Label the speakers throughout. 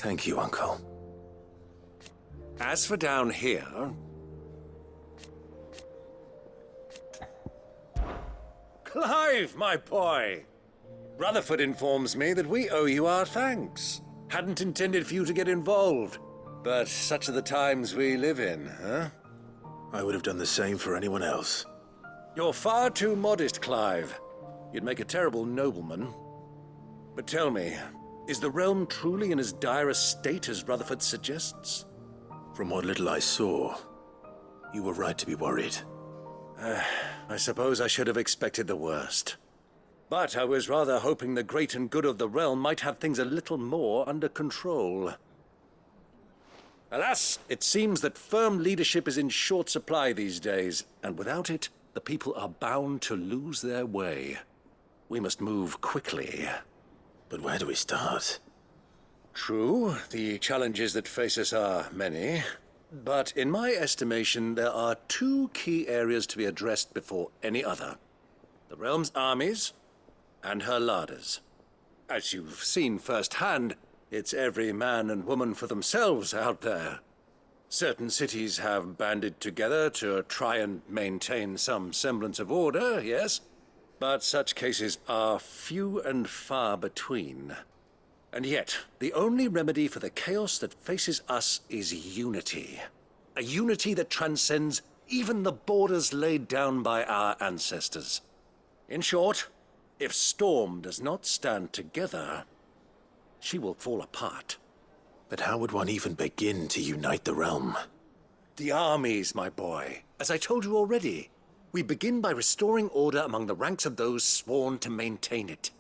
Speaker 1: Thank you, Uncle.
Speaker 2: As for down here... Clive, my boy! Rutherford informs me that we owe you our thanks. Hadn't intended for you to get involved, but such are the times we live in, huh?
Speaker 1: I would have done the same for anyone else.
Speaker 2: You're far too modest, Clive. You'd make a terrible nobleman. But tell me, is the realm truly in as dire a state as Rutherford suggests?
Speaker 1: From what little I saw, you were right to be worried.
Speaker 2: I suppose I should have expected the worst. But I was rather hoping the great and good of the realm might have things a little more under control. Alas, it seems that firm leadership is in short supply these days, and without it, the people are bound to lose their way. We must move quickly.
Speaker 1: But where do we start?
Speaker 2: True, the challenges that face us are many. But in my estimation, there are two key areas to be addressed before any other. The realm's armies and her larders. As you've seen firsthand, it's every man and woman for themselves out there. Certain cities have banded together to try and maintain some semblance of order, yes, but such cases are few and far between. And yet, the only remedy for the chaos that faces us is unity. A unity that transcends even the borders laid down by our ancestors. In short, if Storm does not stand together, she will fall apart.
Speaker 1: But how would one even begin to unite the realm?
Speaker 2: The armies, my boy. As I told you already, we begin by restoring order among the ranks of those sworn to maintain it.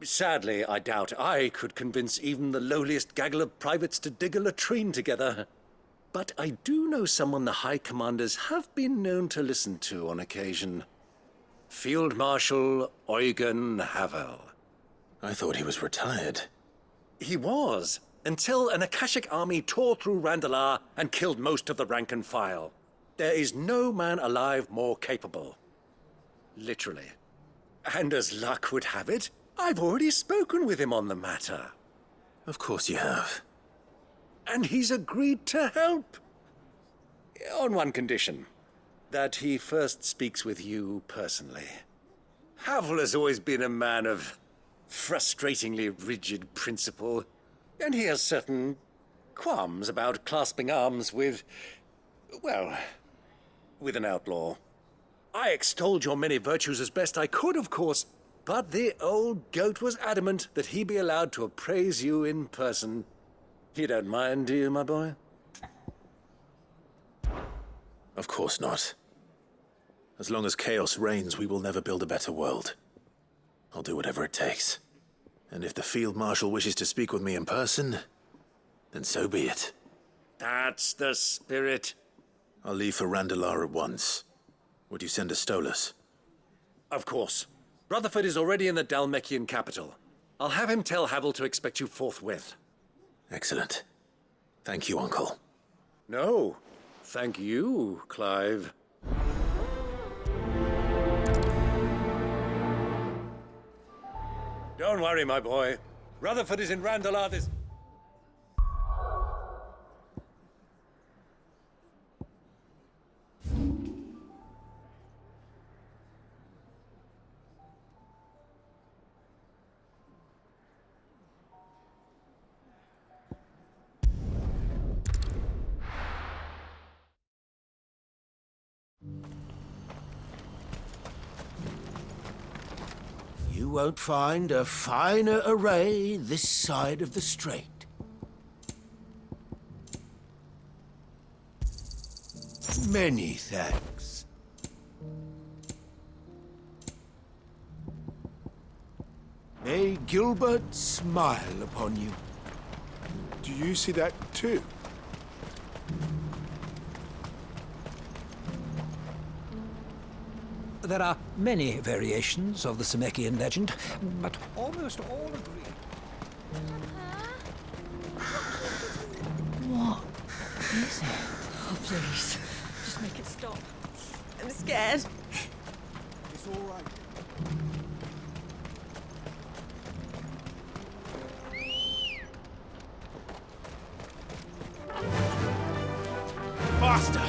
Speaker 2: Sadly, I doubt I could convince even the lowliest gaggle of privates to dig a latrine together. But I do know someone the High Commanders have been known to listen to on occasion. Field Marshal Eugen Havel.
Speaker 1: I thought he was retired.
Speaker 2: He was, until an Akashic army tore through Randalar and killed most of the rank and file. There is no man alive more capable. Literally. And as luck would have it, I've already spoken with him on the matter.
Speaker 1: Of course you have.
Speaker 2: And he's agreed to help. On one condition. That he first speaks with you personally. Havel has always been a man of frustratingly rigid principle, and he has certain qualms about clasping arms with, well, with an outlaw. I extolled your many virtues as best I could, of course, but the old goat was adamant that he be allowed to appraise you in person. You don't mind, do you, my boy?
Speaker 1: Of course not. As long as chaos reigns, we will never build a better world. I'll do whatever it takes. And if the Field Marshal wishes to speak with me in person, then so be it.
Speaker 2: That's the spirit.
Speaker 1: I'll leave for Randalar at once. Would you send a Stolas?
Speaker 2: Of course. Rutherford is already in the Dalmekian capital. I'll have him tell Havel to expect you forthwith.
Speaker 1: Excellent. Thank you, Uncle.
Speaker 2: No, thank you, Clive. Don't worry, my boy. Rutherford is in Randalar this...
Speaker 3: You won't find a finer array this side of the strait. Many thanks. May Gilbert smile upon you.
Speaker 4: Do you see that too?
Speaker 5: There are many variations of the Semekian legend, but almost all agree.
Speaker 6: What is it? Oh, please. Just make it stop. I'm scared.
Speaker 4: It's all right.
Speaker 3: faster!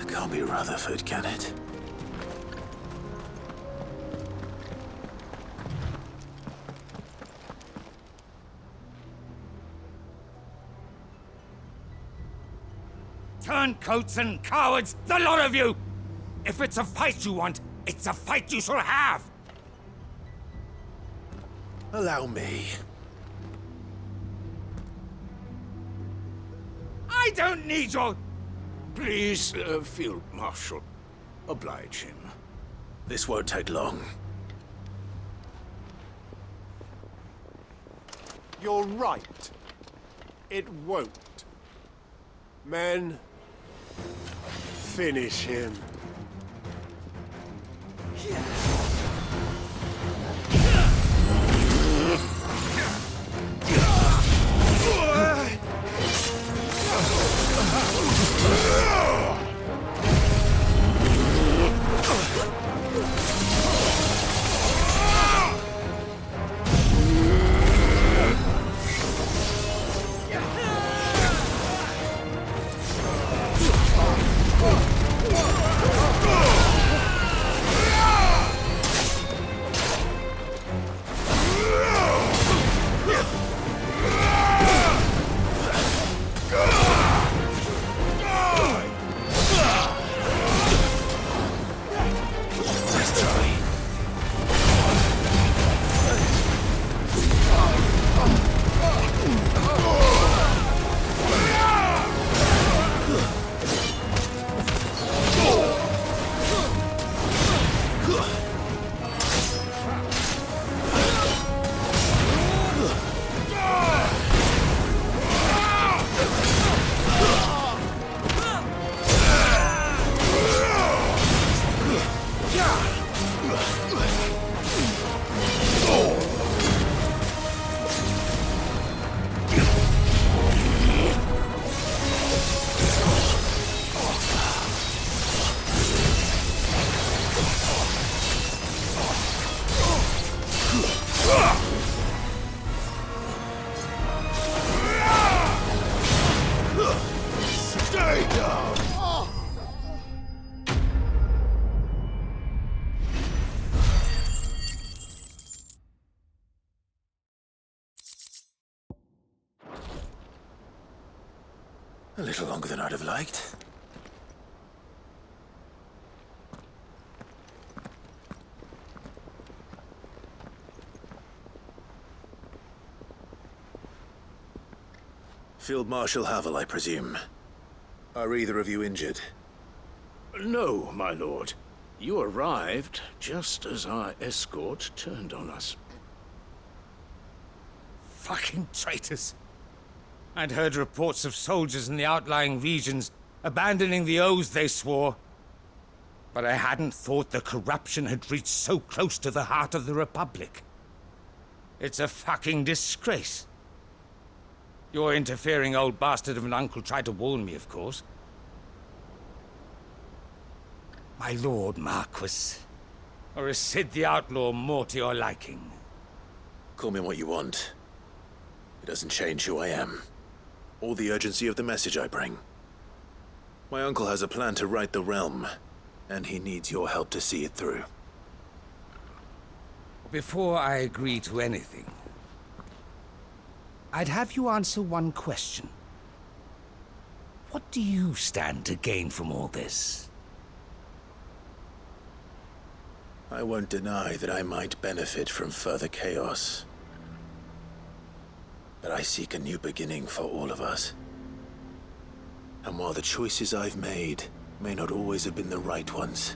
Speaker 1: Can't be Rutherford, can it?
Speaker 7: Turncoats and cowards, the lot of you! If it's a fight you want, it's a fight you shall have!
Speaker 1: Allow me.
Speaker 7: I don't need your...
Speaker 3: Please, Field Marshal, oblige him.
Speaker 1: This won't take long.
Speaker 4: You're right. It won't. Men, finish him.
Speaker 1: A little longer than I'd have liked. Field Marshal Havel, I presume. Are either of you injured?
Speaker 3: No, my lord. You arrived just as our escort turned on us.
Speaker 7: Fucking traitors. I'd heard reports of soldiers in the outlying regions abandoning the oaths they swore. But I hadn't thought the corruption had reached so close to the heart of the Republic. It's a fucking disgrace. Your interfering old bastard of an uncle tried to warn me, of course. My lord Marquis. Or is Sid the Outlaw more to your liking?
Speaker 1: Call me what you want. It doesn't change who I am, or the urgency of the message I bring. My uncle has a plan to right the realm, and he needs your help to see it through.
Speaker 7: Before I agree to anything, I'd have you answer one question. What do you stand to gain from all this?
Speaker 1: I won't deny that I might benefit from further chaos. But I seek a new beginning for all of us. And while the choices I've made may not always have been the right ones.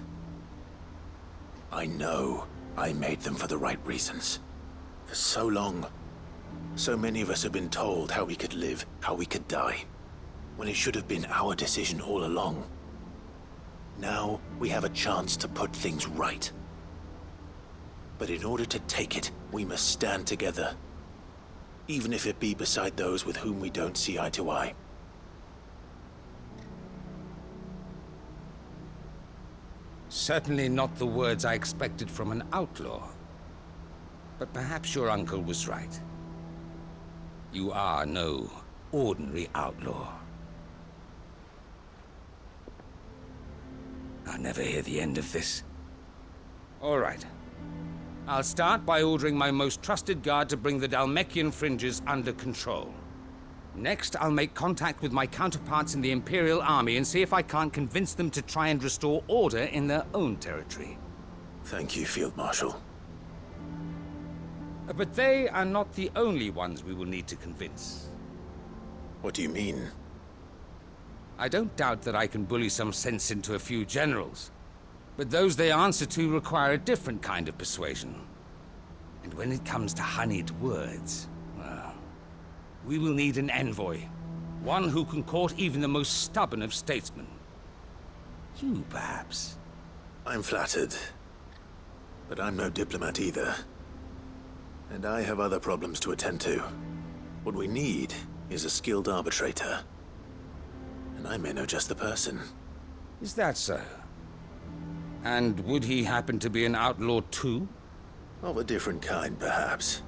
Speaker 1: I know I made them for the right reasons. For so long, so many of us have been told how we could live, how we could die, when it should have been our decision all along. Now we have a chance to put things right. But in order to take it, we must stand together, even if it be beside those with whom we don't see eye to eye.
Speaker 7: Certainly not the words I expected from an outlaw. But perhaps your uncle was right. You are no ordinary outlaw. I'll never hear the end of this. All right. I'll start by ordering my most trusted guard to bring the Dhalmekian fringes under control. Next, I'll make contact with my counterparts in the Imperial Army and see if I can't convince them to try and restore order in their own territory.
Speaker 1: Thank you, Field Marshal.
Speaker 7: But they are not the only ones we will need to convince.
Speaker 1: What do you mean?
Speaker 7: I don't doubt that I can bully some sense into a few generals, but those they answer to require a different kind of persuasion. And when it comes to honeyed words, well, we will need an envoy. One who can court even the most stubborn of statesmen. You, perhaps.
Speaker 1: I'm flattered. But I'm no diplomat either. And I have other problems to attend to. What we need is a skilled arbitrator. And I may know just the person.
Speaker 7: Is that so? And would he happen to be an outlaw too?
Speaker 1: Of a different kind, perhaps.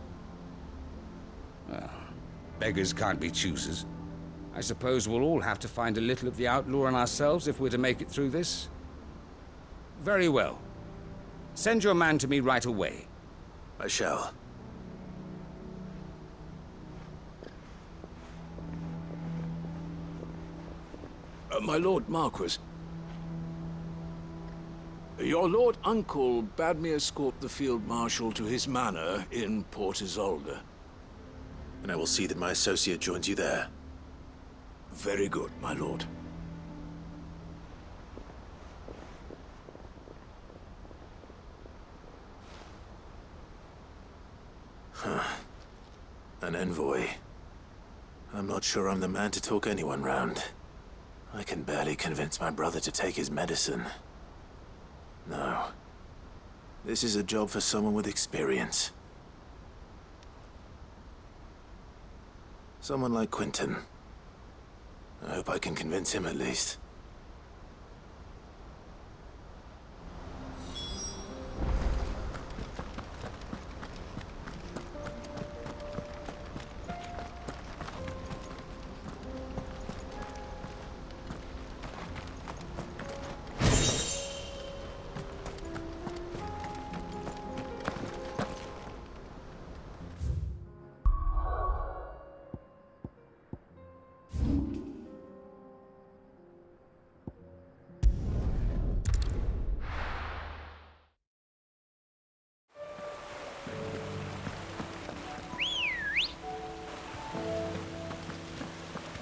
Speaker 7: Beggars can't be choosers. I suppose we'll all have to find a little of the outlaw in ourselves if we're to make it through this. Very well. Send your man to me right away.
Speaker 1: I shall.
Speaker 3: My Lord Marquis, your Lord Uncle bade me escort the Field Marshal to his manor in Port Isolde.
Speaker 1: And I will see that my associate joins you there.
Speaker 3: Very good, my lord.
Speaker 1: An envoy. I'm not sure I'm the man to talk anyone round. I can barely convince my brother to take his medicine. No. This is a job for someone with experience. Someone like Quentin. I hope I can convince him at least.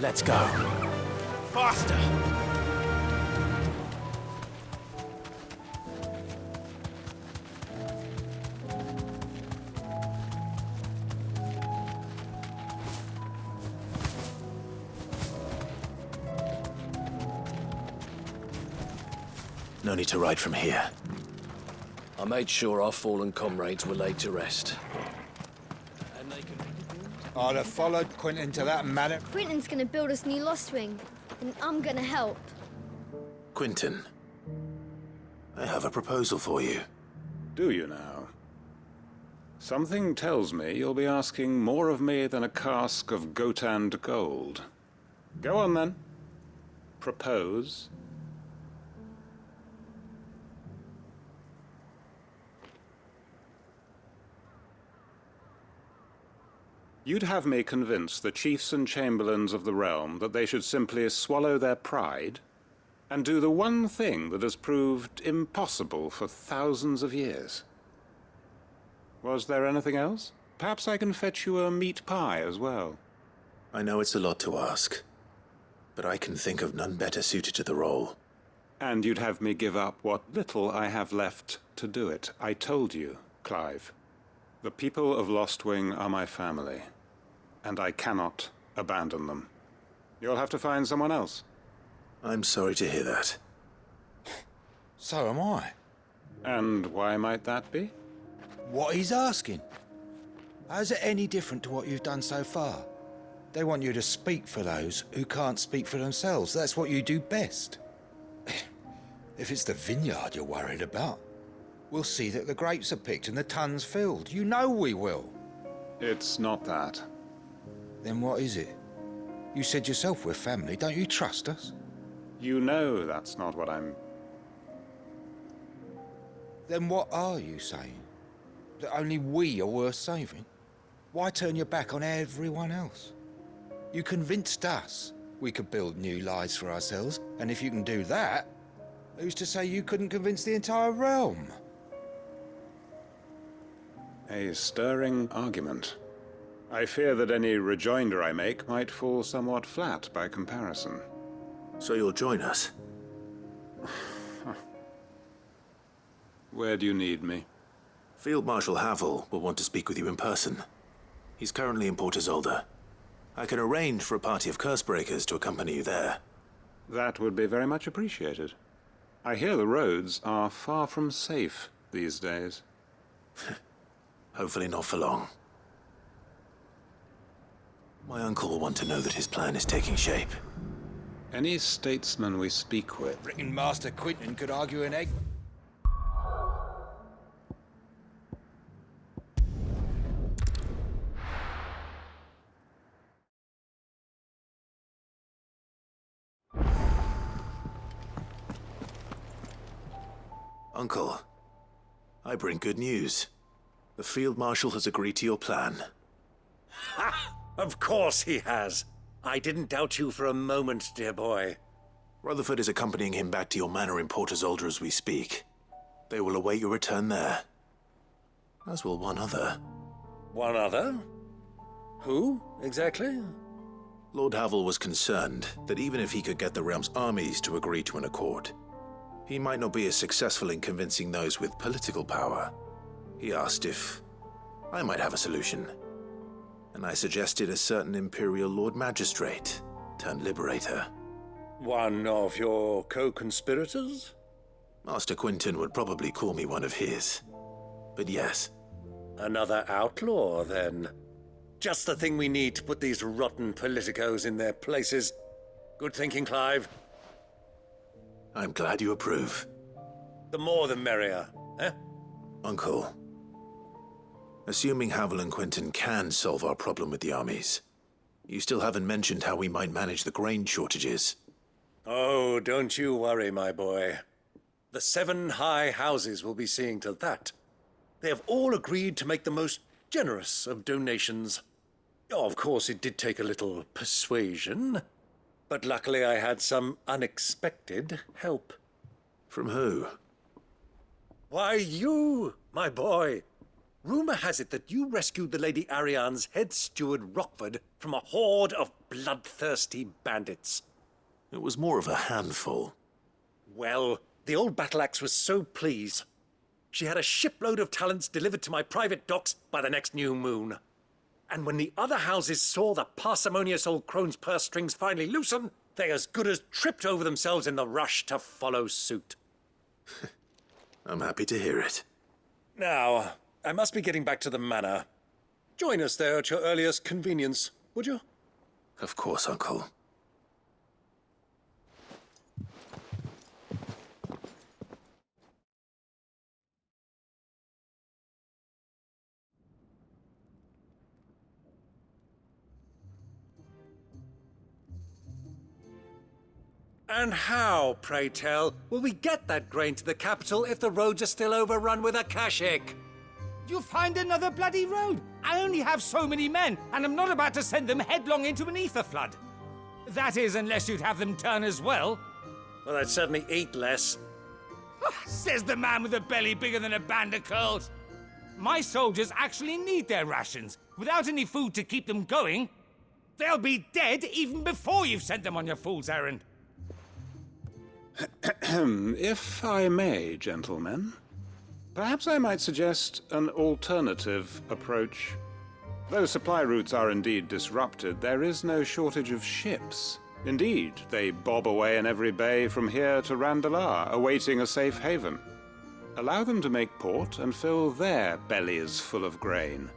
Speaker 1: Let's go.
Speaker 4: Faster!
Speaker 1: No need to ride from here.
Speaker 8: I made sure our fallen comrades were laid to rest.
Speaker 9: I'd have followed Quentin to that manor.
Speaker 10: Quentin's gonna build us new Lost Wing, and I'm gonna help.
Speaker 1: Quentin, I have a proposal for you.
Speaker 11: Do you now? Something tells me you'll be asking more of me than a cask of Gotand gold. Go on then. Propose. You'd have me convince the chiefs and chamberlains of the realm that they should simply swallow their pride and do the one thing that has proved impossible for thousands of years. Was there anything else? Perhaps I can fetch you a meat pie as well.
Speaker 1: I know it's a lot to ask, but I can think of none better suited to the role.
Speaker 11: And you'd have me give up what little I have left to do it. I told you, Clive. The people of Lostwing are my family, and I cannot abandon them. You'll have to find someone else.
Speaker 1: I'm sorry to hear that.
Speaker 9: So am I.
Speaker 11: And why might that be?
Speaker 9: What he's asking. How's it any different to what you've done so far? They want you to speak for those who can't speak for themselves. That's what you do best. If it's the vineyard you're worried about, we'll see that the grapes are picked and the tons filled. You know we will.
Speaker 11: It's not that.
Speaker 9: Then what is it? You said yourself we're family. Don't you trust us?
Speaker 11: You know that's not what I'm...
Speaker 9: Then what are you saying? That only we are worth saving? Why turn your back on everyone else? You convinced us we could build new lives for ourselves, and if you can do that, who's to say you couldn't convince the entire realm?
Speaker 11: A stirring argument. I fear that any rejoinder I make might fall somewhat flat by comparison.
Speaker 1: So you'll join us?
Speaker 11: Where do you need me?
Speaker 1: Field Marshal Havel will want to speak with you in person. He's currently in Port Isolde. I can arrange for a party of Cursebreakers to accompany you there.
Speaker 11: That would be very much appreciated. I hear the roads are far from safe these days.
Speaker 1: Hopefully not for long. My uncle will want to know that his plan is taking shape.
Speaker 11: Any statesman we speak with...
Speaker 9: Reckon Master Quinton could argue an egg.
Speaker 1: Uncle, I bring good news. The Field Marshal has agreed to your plan.
Speaker 2: Ha! Of course he has. I didn't doubt you for a moment, dear boy.
Speaker 1: Rutherford is accompanying him back to your manor in Port Isolde as we speak. They will await your return there. As will one other.
Speaker 2: One other? Who, exactly?
Speaker 1: Lord Havel was concerned that even if he could get the realm's armies to agree to an accord, he might not be as successful in convincing those with political power. He asked if I might have a solution, and I suggested a certain Imperial Lord Magistrate turned Liberator.
Speaker 2: One of your co-conspirators?
Speaker 1: Master Quinton would probably call me one of his, but yes.
Speaker 2: Another outlaw, then. Just the thing we need to put these rotten politicos in their places. Good thinking, Clive.
Speaker 1: I'm glad you approve.
Speaker 2: The more the merrier, eh?
Speaker 1: Uncle, assuming Havel and Quinton can solve our problem with the armies, you still haven't mentioned how we might manage the grain shortages.
Speaker 2: Oh, don't you worry, my boy. The 7 high houses will be seeing to that. They have all agreed to make the most generous of donations. Oh, of course, it did take a little persuasion, but luckily I had some unexpected help.
Speaker 1: From who?
Speaker 2: Why, you, my boy. Rumor has it that you rescued the Lady Ariane's head steward Rockford from a horde of bloodthirsty bandits.
Speaker 1: It was more of a handful.
Speaker 2: Well, the old battle axe was so pleased. She had a shipload of talents delivered to my private docks by the next new moon. And when the other houses saw the parsimonious old crone's purse strings finally loosen, they as good as tripped over themselves in the rush to follow suit.
Speaker 1: I'm happy to hear it.
Speaker 2: Now, I must be getting back to the manor. Join us there at your earliest convenience, would you?
Speaker 1: Of course, Uncle.
Speaker 2: And how, pray tell, will we get that grain to the capital if the roads are still overrun with akashic?
Speaker 7: You'll find another bloody road. I only have so many men, and I'm not about to send them headlong into an ether flood. That is, unless you'd have them turn as well.
Speaker 2: Well, I'd certainly eat less.
Speaker 7: Says the man with a belly bigger than a band of curls. My soldiers actually need their rations. Without any food to keep them going, they'll be dead even before you've sent them on your fool's errand.
Speaker 11: If I may, gentlemen, perhaps I might suggest an alternative approach. Though supply routes are indeed disrupted, there is no shortage of ships. Indeed, they bob away in every bay from here to Randalar, awaiting a safe haven. Allow them to make port and fill their bellies full of grain.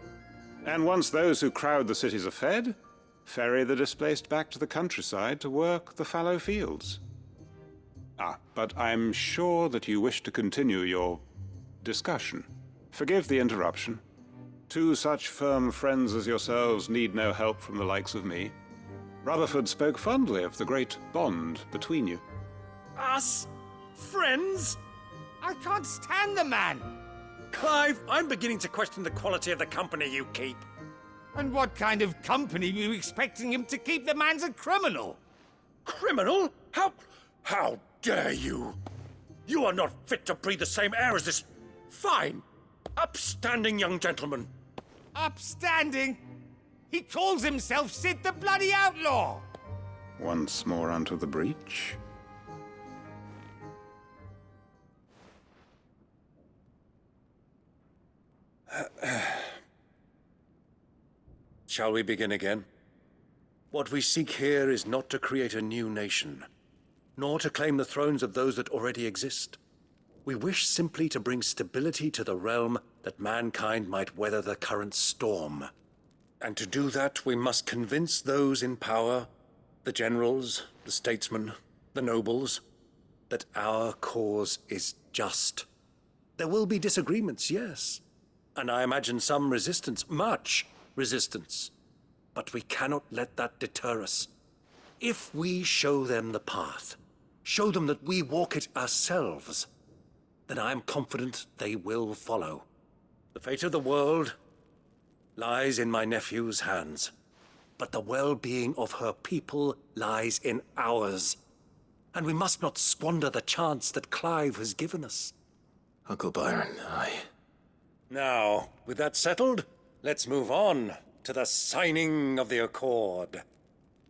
Speaker 11: And once those who crowd the cities are fed, ferry the displaced back to the countryside to work the fallow fields. But I'm sure that you wish to continue your discussion. Forgive the interruption. Two such firm friends as yourselves need no help from the likes of me. Rutherford spoke fondly of the great bond between you.
Speaker 4: Us? Friends?
Speaker 7: I can't stand the man!
Speaker 4: Clive, I'm beginning to question the quality of the company you keep.
Speaker 7: And what kind of company were you expecting him to keep? The man's a criminal!
Speaker 4: Criminal? How dare you? You are not fit to breathe the same air as this fine, upstanding young gentleman.
Speaker 7: Upstanding? He calls himself Sid the Bloody Outlaw!
Speaker 11: Once more onto the breach.
Speaker 2: Shall we begin again? What we seek here is not to create a new nation, nor to claim the thrones of those that already exist. We wish simply to bring stability to the realm that mankind might weather the current storm. And to do that, we must convince those in power, the generals, the statesmen, the nobles, that our cause is just. There will be disagreements, yes, and I imagine some resistance, much resistance. But we cannot let that deter us. If we show them the path, show them that we walk it ourselves, then I am confident they will follow. The fate of the world lies in my nephew's hands, but the well-being of her people lies in ours. And we must not squander the chance that Clive has given us.
Speaker 1: Uncle Byron,
Speaker 2: Now, with that settled, let's move on to the signing of the Accord.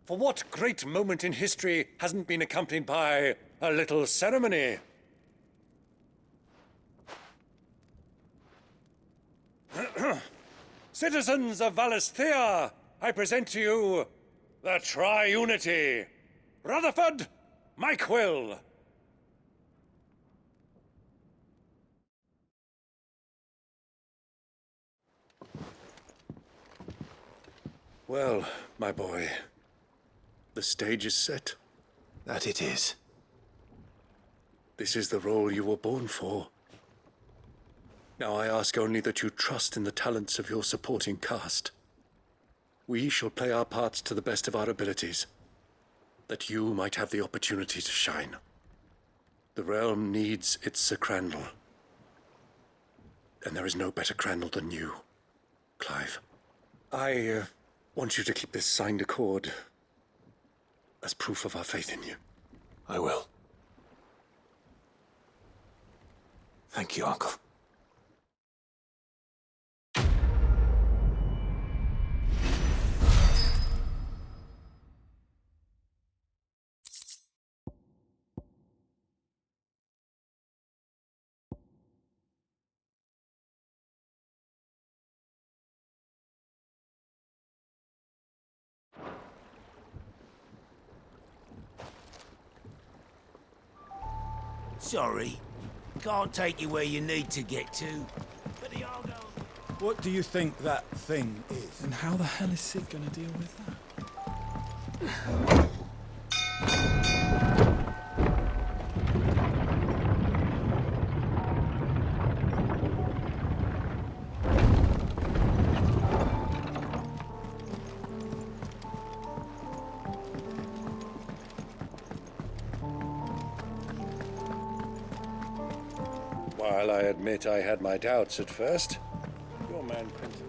Speaker 2: For what great moment in history hasn't been accompanied by a little ceremony? Citizens of Valisthea, I present to you the Triunity. Rutherford, Mike Will. Well, my boy, the stage is set.
Speaker 1: that it is.
Speaker 2: This is the role you were born for. Now I ask only that you trust in the talents of your supporting cast. We shall play our parts to the best of our abilities, that you might have the opportunity to shine. The realm needs its Sir Crandall, and there is no better Crandall than you, Clive. I want you to keep this signed accord as proof of our faith in you.
Speaker 1: I will. Thank you, Uncle.
Speaker 12: Sorry. Can't take you where you need to get to. But the Argo...
Speaker 13: What do you think that thing is? And how the hell is Sid gonna deal with that?
Speaker 2: While I admit I had my doubts at first, your man Quentin...